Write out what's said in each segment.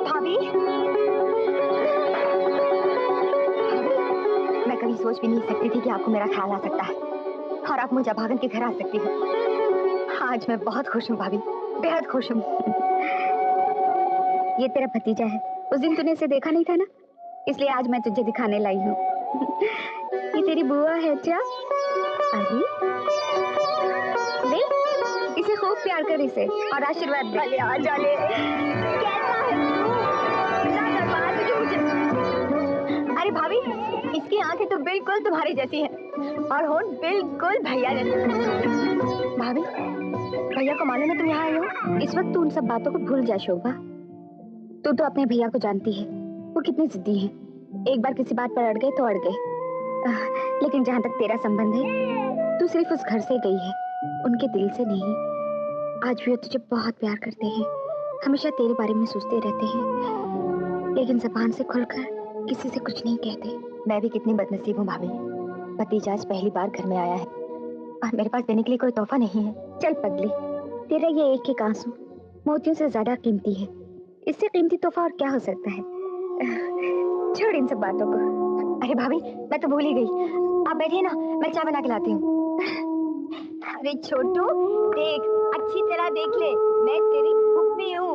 भाभी, मैं कभी सोच भी नहीं सकती थी कि आपको मेरा ख्याल आ सकता है और आप मुझे भागन के घर आ सकती हो। आज मैं बहुत खुश हूँ भाभी, बेहद खुश हूँ। ये तेरा भतीजा है, उस दिन तूने इसे देखा नहीं था ना, इसलिए आज मैं तुझे दिखाने लाई हूँ। ये तेरी बुआ है क्या? अरे ले, इसे खूब प्यार कर इसे और आशीर्वाद दे। अरे आ जा ले। कैसा है तू? इतना दरबार तुझे मुझे। अरे भाभी, इसकी आंखें तो बिल्कुल तुम्हारी जैसी हैं और होंठ बिल्कुल भैया जैसे। भाभी, भैया को मालूम है तुम यहाँ आई हो? इस वक्त तू उन सब बातों को भूल जा शोभा। तू तो अपने भैया को जानती है, वो कितने जिद्दी हैं। एक बार किसी बात पर अड़ गए तो अड़ गए। लेकिन जहाँ तक तेरा संबंध है, तू सिर्फ उस घर से गई है, उनके दिल से नहीं। आज भी वो तुझे बहुत प्यार करते हैं, हमेशा तेरे बारे में सोचते रहते हैं, लेकिन जुबान से खुलकर किसी से कुछ नहीं कहते। मैं भी कितनी बदनसीब हूँ भाभी, भतीजा आज पहली बार घर में आया है और मेरे पास देने के लिए कोई तोहफा नहीं है। चल पगली, तेरा ये एक एक आंसू मोतियों से ज्यादा कीमती है, इससे कीमती तोहफा और क्या हो सकता है। छोड़ इन सब बातों को। अरे भाभी, मैं तो भूल ही गई, आप बैठिए ना, मैं चाय बना के लाती हूँ। अरे छोटू, देख, अच्छी तरह देख ले, मैं तेरी फूफी हूँ।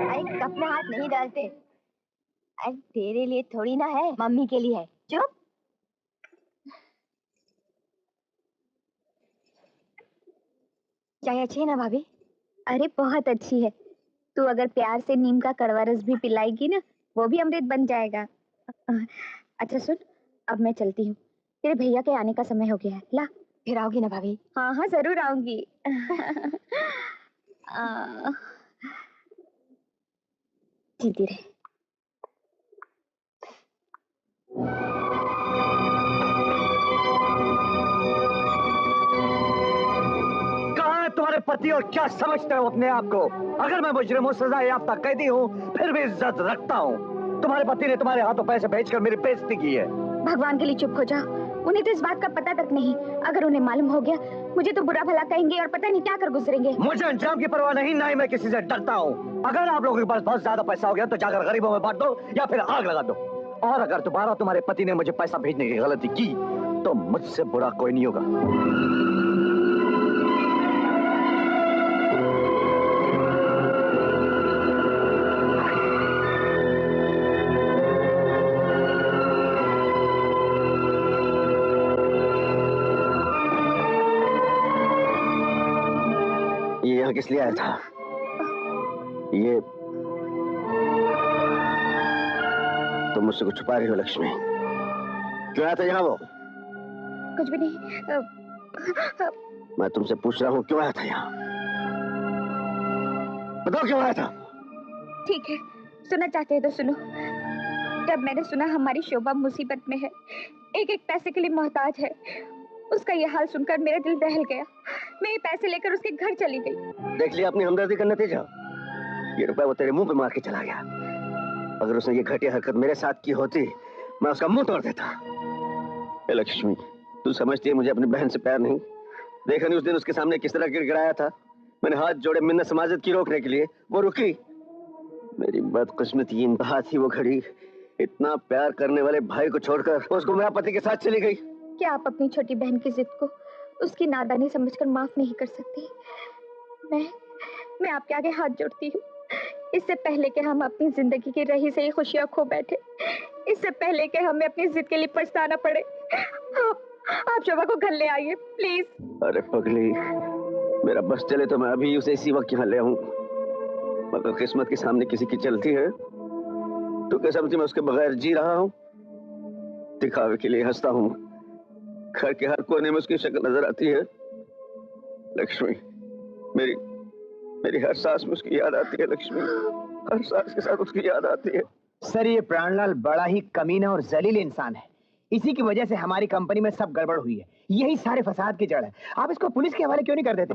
अरे कप में हाथ नहीं डालते, अरे तेरे लिए थोड़ी ना है, मम्मी के लिए है। चुप। चाय अच्छी है ना भाभी? अरे बहुत अच्छी है। तू अगर प्यार से नीम का कड़वा रस भी पिलाएगी ना, वो भी अमृत बन जाएगा। अच्छा सुन, अब मैं चलती हूँ, तेरे भैया के आने का समय हो गया है। ला, फिर आओगी ना भाभी? हाँ हाँ जरूर आऊंगी। जीती रहे। कहाँ है तुम्हारे पति और क्या समझते हो अपने आप को? अगर मैं मुजरिम हूँ, सजा याफ्ता कैदी हूँ, फिर भी इज्जत रखता हूँ। तुम्हारे पति ने तुम्हारे हाथों पैसे भेजकर मेरी बेइज्जती की है। भगवान के लिए चुप हो जाओ, उन्हें तो इस बात का पता तक नहीं। अगर उन्हें मालूम हो गया, मुझे तो बुरा भला कहेंगे और पता नहीं क्या कर गुजरेंगे। मुझे अंजाम की परवाह नहीं, ना ही मैं किसी से डरता हूँ। अगर आप लोगों के पास बहुत ज्यादा पैसा हो गया तो जाकर गरीबों में बांट दो या फिर आग लगा दो। और अगर दोबारा तुम्हारे पति ने मुझे पैसा भेजने की गलती की तो मुझसे बुरा कोई नहीं होगा। ये यहाँ किस लिए आया था? ये तुम मुझसे कुछ छुपा रही हो लक्ष्मी? क्यों आया था यहाँ वो? कुछ भी नहीं। मैं तुमसे पूछ रहा हूँ, क्यों आया था यहाँ? बताओ क्यों आया था? ठीक है, सुनना चाहते हैं तो सुनो। जब मैंने सुना हमारी शोभा मुसीबत में है, एक एक पैसे के लिए मोहताज है, उसका ये हाल सुनकर मेरा दिल दहल गया। मैं ये पैसे लेकर उसके घर चली गई। देख लिया अपनी हमदर्दी का नतीजा? ये रुपया वो तेरे मुंह पे मार के चला गया। अगर उसने ये घटिया हरकत मेरे साथ की होती, मैं उसका मुंह तोड़ देता। ए लक्ष्मी, तू समझती है मुझे अपनी बहन से प्यार नहीं? देखा नहीं उस दिन उसके सामने किस तरह गिड़गिड़ाया था? मैंने हाथ जोड़े मिन्नत समाजत की रोकने के लिए, वो रुकी। मेरी बदकिस्मती इंतहा थी वो घड़ी। इतना प्यार करने वाले भाई को छोड़कर उसको मेरा पति के साथ चली गई। क्या आप अपनी छोटी बहन की जिद को उसकी नादानी समझकर माफ नहीं कर सकती? मैं आपके आगे हाथ जोड़ती हूँ। इससे पहले कि हम अपनी जिंदगी की रही सही खुशियां खो बैठे, इससे पहले कि हमें अपनी जिद के लिए पछताना पड़े, आप शोभा को घर ले आइए प्लीज। अरे पगली, मेरा बस चले तो मैं अभी उसे इसी वक्त यहाँ ले आऊं, मगर किस्मत के सामने किसी की चलती है तो क्या समझी मैं उसके बगैर जी रहा हूँ? दिखावे के लिए हंसता हूँ, घर के हर कोने में उसकी शक्ल नजर आती है। लक्ष्मी, मेरी हर सांस में उसकी याद आती है। लक्ष्मी, हर सांस के साथ उसकी याद आती है। सर, ये प्राणलाल बड़ा ही कमीना और जलील इंसान है। इसी की वजह से हमारी कंपनी में सब गड़बड़ हुई है। यही सारे फसाद की जड़ है। आप इसको पुलिस के हवाले क्यों नहीं कर देते?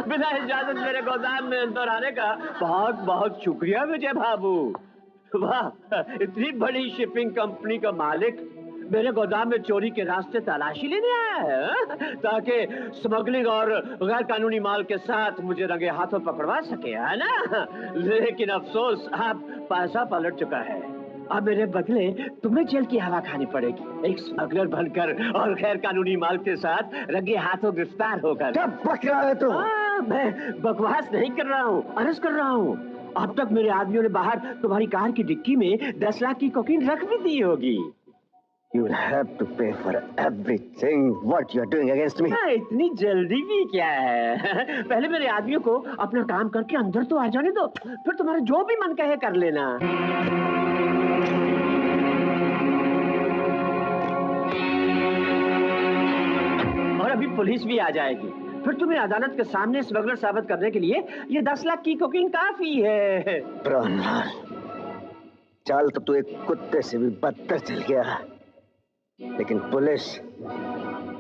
बिना इजाजत मेरे गोदाम में अंदर आने का बहुत बहुत शुक्रिया विजय बाबू। वाह, इतनी बड़ी शिपिंग कंपनी का मालिक मेरे गोदाम में चोरी के रास्ते तलाशी लेने आया है, ताकि स्मगलिंग और गैर कानूनी माल के साथ मुझे रंगे हाथों पकड़वा सके, है ना? लेकिन अफसोस, अब पैसा पलट चुका है। अब मेरे बदले तुम्हें जेल की हवा खानी पड़ेगी, एक स्मगलर बनकर और गैर कानूनी माल के साथ रंगे हाथों गिरफ्तार होकर। क्या बक रहा है तू? मैं बकवास नहीं कर रहा हूँ, अरेस्ट कर रहा हूँ। अब तक मेरे आदमियों ने बाहर तुम्हारी कार की डिक्की में 10 लाख की कोकीन रख भी दी होगी। You will have to pay for everything what you are doing against me. इतनी जल्दी भी क्या है? पहले मेरे आदमियों को अपना काम करके अंदर तो आ जाने दो, फिर तुम्हारा जो भी मन कहे कर लेना। और अभी पुलिस भी आ जाएगी, फिर तुम्हें अदालत के सामने स्मगलर साबित करने के लिए ये 10 लाख की कोकीन काफी है। प्राणलाल, चाल तो तू एक कुत्ते से भी बदतर चल गया, लेकिन पुलिस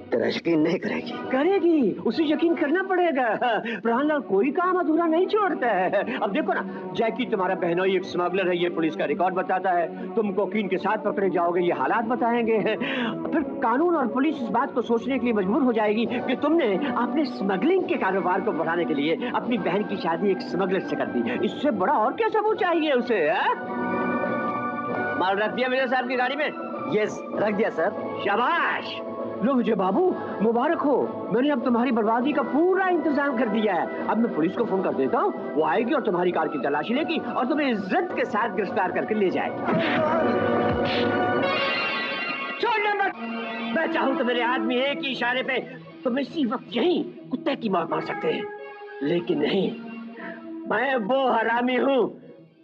तेरा यकीन नहीं करेगी। करेगी, उसे यकीन करना पड़ेगा। प्राणलाल कोई काम अधूरा नहीं छोड़ता है। अब देखो ना, जैकी तुम्हारा बहनोई एक स्मगलर है, ये पुलिस का रिकॉर्ड बताता है। तुम कोकीन के साथ पकड़े जाओगे, ये हालात बताएंगे। फिर कानून और पुलिस इस बात को सोचने के लिए मजबूर हो जाएगी कि तुमने अपने स्मगलिंग के कारोबार को बढ़ाने के लिए अपनी बहन की शादी एक स्मगलर से कर दी। इससे बड़ा और क्या सबूत चाहिए उसे? माल रख दिया मेरे साहब की गाड़ी में? यस, रख दिया सर। शाबाश। लो विजय बाबू, मुबारक हो, मैंने अब तुम्हारी बर्बादी का पूरा इंतजाम कर दिया है। अब मैं पुलिस को फोन कर देता हूँ, वो आएगी और तुम्हारी कार की तलाशी लेगी और तुम्हें इज्जत के साथ गिरफ्तार करके ले जाएगी। छोड़ना मत। मैं चाहूँ तो मेरे आदमी एक ही इशारे पे तुम्हें इसी वक्त यहीं कुत्ते की मौत मार सकते हैं, लेकिन नहीं, मैं वो हरामी हूँ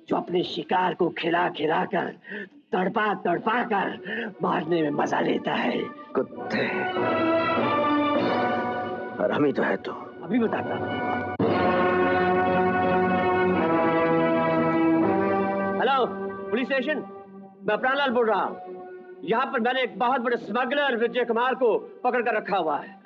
जो अपने शिकार को खिला खिला कर, तड़पा तड़पा कर मारने में मजा लेता है। कुत्ते, हरामी तो है तू। अभी बताता हूँ। हेलो, पुलिस स्टेशन, मैं प्राणलाल बोल रहा हूँ। यहाँ पर मैंने एक बहुत बड़े स्मगलर विजय कुमार को पकड़ कर रखा हुआ है।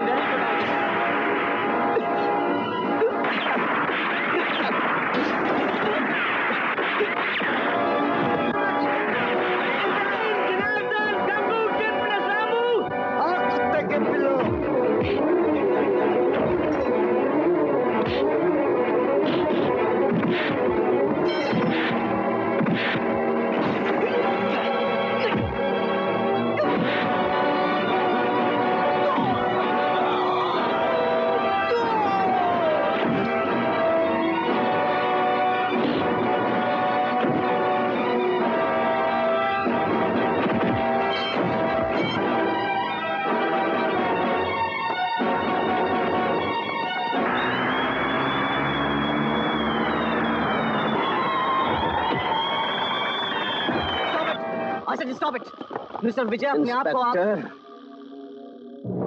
मिस्टर विजय, अपने आप को आप...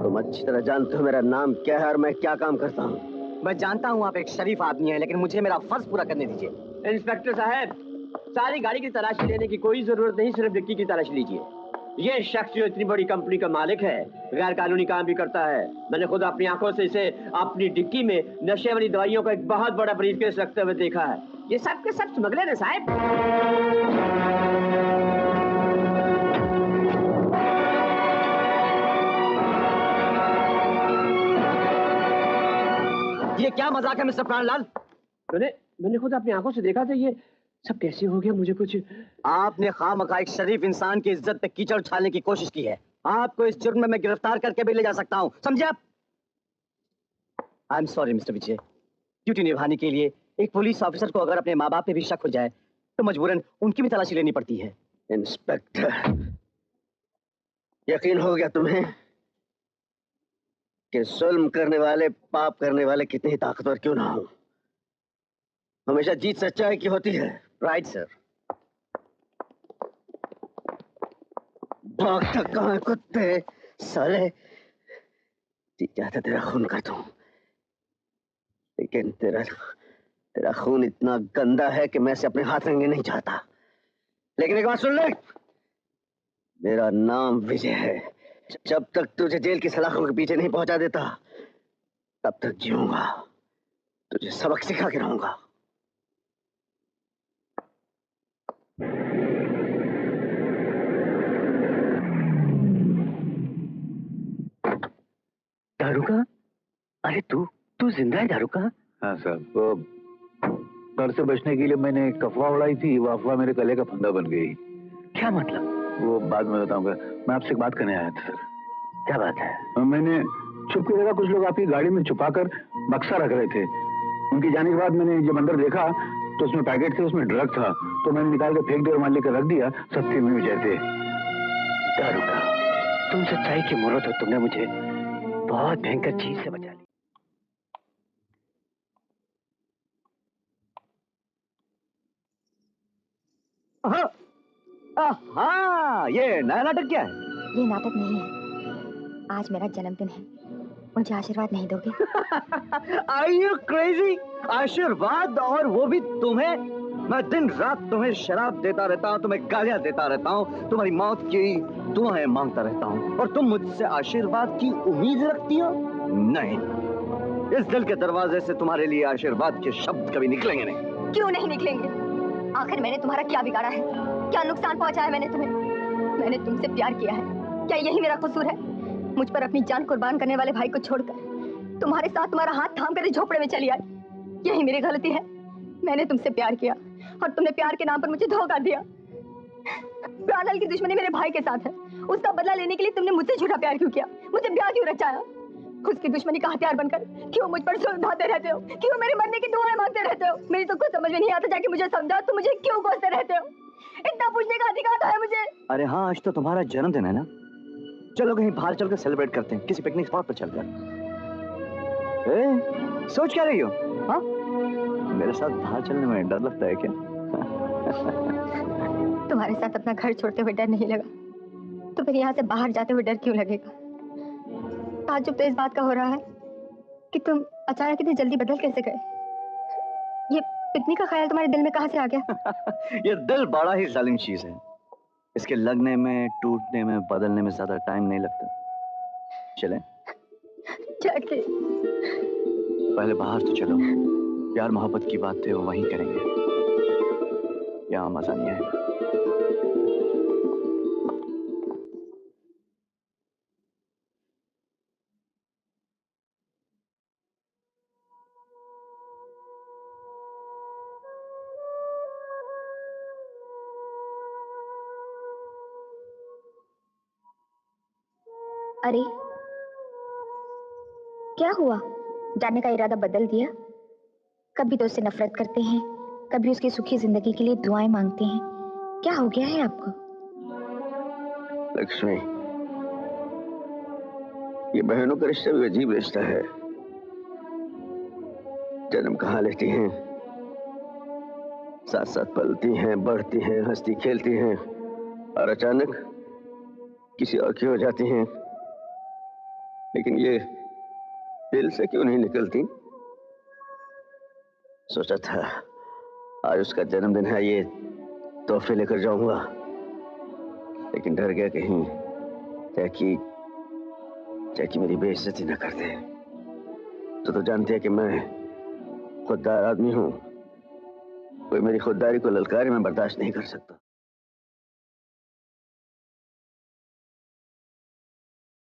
तुम अच्छी तरह जानते हो मेरा नाम क्या है और मैं क्या काम करता हूँ। मैं जानता हूँ आप एक शरीफ आदमी हैं, लेकिन मुझे मेरा फर्ज पूरा करने दीजिए। इंस्पेक्टर साहब, सारी गाड़ी की तलाशी लेने की कोई जरूरत नहीं, सिर्फ डिक्की की तलाशी लीजिए। ये शख्स जो इतनी बड़ी कंपनी का मालिक है, गैर कानूनी काम भी करता है। मैंने खुद अपनी आंखों से इसे अपनी डिक्की में नशे वाली दवाइयों का एक बहुत बड़ा ब्रीफकेस रखते हुए देखा है। ये सब के सब स्मगलर है साहब। ये क्या मजाक है मिस्टर प्राणलाल? मैंने खुद अपनी आंखों से देखा था। ये सब कैसे हो गया मुझे कुछ... आपने खामखा एक शरीफ इंसान की इज्जत पे कीचड़ उछालने की कोशिश की है। आपको इस जुर्म में मैं गिरफ्तार करके भी ले जा सकता हूँ, समझे आप? I am sorry mister Vijay. Duty निभाने के लिए एक पुलिस ऑफिसर को अगर अपने माँ बाप पे भी शक हो जाए तो मजबूरन उनकी भी तलाशी लेनी पड़ती है। इंस्पेक्टर, यकीन हो गया तुम्हें कि जुल्म करने वाले, पाप करने वाले कितने ही ताकतवर क्यों ना हो, हमेशा जीत सच्चाई की होती है। Right sir. भागता कहाँ है कुत्ते साले? जी चाहता तेरा खून कर दूं, लेकिन तेरा खून इतना गंदा है कि मैं इसे अपने हाथ रंगने नहीं चाहता। लेकिन एक बात सुन ले, मेरा नाम विजय है। जब तक तुझे जेल की सलाखों के पीछे नहीं पहुंचा देता, तब तक जीऊंगा, तुझे सबक सिखा के रहूंगा। दारुका? अरे तू जिंदा है दारुका? हाँ साहब, वो डर से बचने के लिए मैंने एक अफवाह उड़ाई थी, वो अफवाह मेरे गले का फंदा बन गई। क्या मतलब? वो बाद में बताऊंगा। मैं आपसे एक बात करने आया था सर। क्या बात है? मैंने छुप के देखा, कुछ लोग आपकी गाड़ी में छुपाकर बक्सा रख रहे थे। उनके जाने के बाद मैंने जब अंदर देखा तो उसमें पैकेट थे, उसमें ड्रग था, तो मैंने निकाल के फेंक दिया और मान लेकर रख दिया। सत्य में जयते। दारुका, तुम सच्चाई की मूर्त हो। तुमने मुझे बहुत भयंकर चीज से बचा लिया। हाँ, ये नया नाटक क्या है? ये नाटक नहीं है, आज मेरा जन्मदिन है, मुझे आशीर्वाद नहीं दोगे? Are you crazy? आशीर्वाद, और वो भी तुम्हें? मैं दिन रात तुम्हें शराब देता रहता हूँ, तुम्हें गालियां देता रहता हूँ, तुम्हारी मौत की दुआएं मांगता रहता हूँ, और तुम मुझसे आशीर्वाद की उम्मीद रखती हो? नहीं, इस दिल के दरवाजे से तुम्हारे लिए आशीर्वाद के शब्द कभी निकलेंगे नहीं। क्यों नहीं निकलेंगे? आखिर मैंने तुम्हारा क्या बिगाड़ा है? क्या नुकसान पहुंचाया मैंने तुम्हें? मैंने तुमसे प्यार किया है, क्या यही मेरा कसूर है? मुझ पर अपनी जान कुर्बान करने वाले भाई को छोड़कर तुम्हारे साथ तुम्हारा हाथ थाम कर झोपड़े में चली आई, यही मेरी गलती है। मैंने तुमसे प्यार किया और तुमने प्यार के नाम पर मुझे धोखा दिया। प्राणल की दुश्मनी मेरे भाई के साथ है, उसका बदला लेने के लिए तुमने मुझसे झूठा प्यार क्यों किया? मुझे ब्याह क्यों रचाया? उसकी दुश्मनी का हथियार बनकर क्यों मुझ पर जुल्म ढाते रहते हो? क्यों मेरे मरने की दुआएं मांगते रहते हो? मेरी तो कुछ समझ में नहीं आता, जाके मुझे समझाओ, तुम मुझे क्यों कोसते रहते हो? इतना पूछने का अधिकार तो है मुझे। अरे हाँ, आज तो तुम्हारा जन्मदिन है ना, चलो कहीं बाहर चलकर सेलिब्रेट करते हैं, किसी पिकनिक स्पॉट पर चलकर। सोच क्या रही हो? हाँ, मेरे साथ बाहर चलने में डर लगता है क्या? तुम्हारे साथ अपना घर छोड़ते हुए डर नहीं लगा, तो फिर यहाँ से बाहर जाते हुए डर क्यों लगेगा? ताज्जुब तो इस बात का हो रहा है कि तुम अचानक इतनी जल्दी बदल कैसे गए? ये पिकनिक का ख्याल तुम्हारे दिल में कहाँ से आ गया? ये दिल बड़ा ही जालिम चीज है, इसके लगने में, टूटने में, बदलने में ज्यादा टाइम नहीं लगता। चलें? जाके पहले बाहर तो चलो, प्यार मोहब्बत की बातें वो वहीं करेंगे, यहाँ मजा नहीं आएगा। अरे क्या हुआ? जाने का इरादा बदल दिया? कभी तो उससे नफरत करते हैं, कभी उसकी सुखी जिंदगी के लिए दुआएं मांगते हैं। क्या हो गया है आपको? लक्ष्मी, ये बहनों का रिश्ता भी अजीब रिश्ता है। जन्म कहाँ लेती हैं, साथ साथ पलती हैं, बढ़ती हैं, हंसती खेलती हैं, और अचानक किसी और की हो जाती हैं। लेकिन ये दिल से क्यों नहीं निकलती? सोचा था आज उसका जन्मदिन है, ये तोहफे लेकर जाऊंगा, लेकिन डर गया कहीं जैकी मेरी बेइज्जती न कर दे। तो जानती है कि मैं खुददार आदमी हूं, कोई मेरी खुददारी को ललकारे में बर्दाश्त नहीं कर सकता।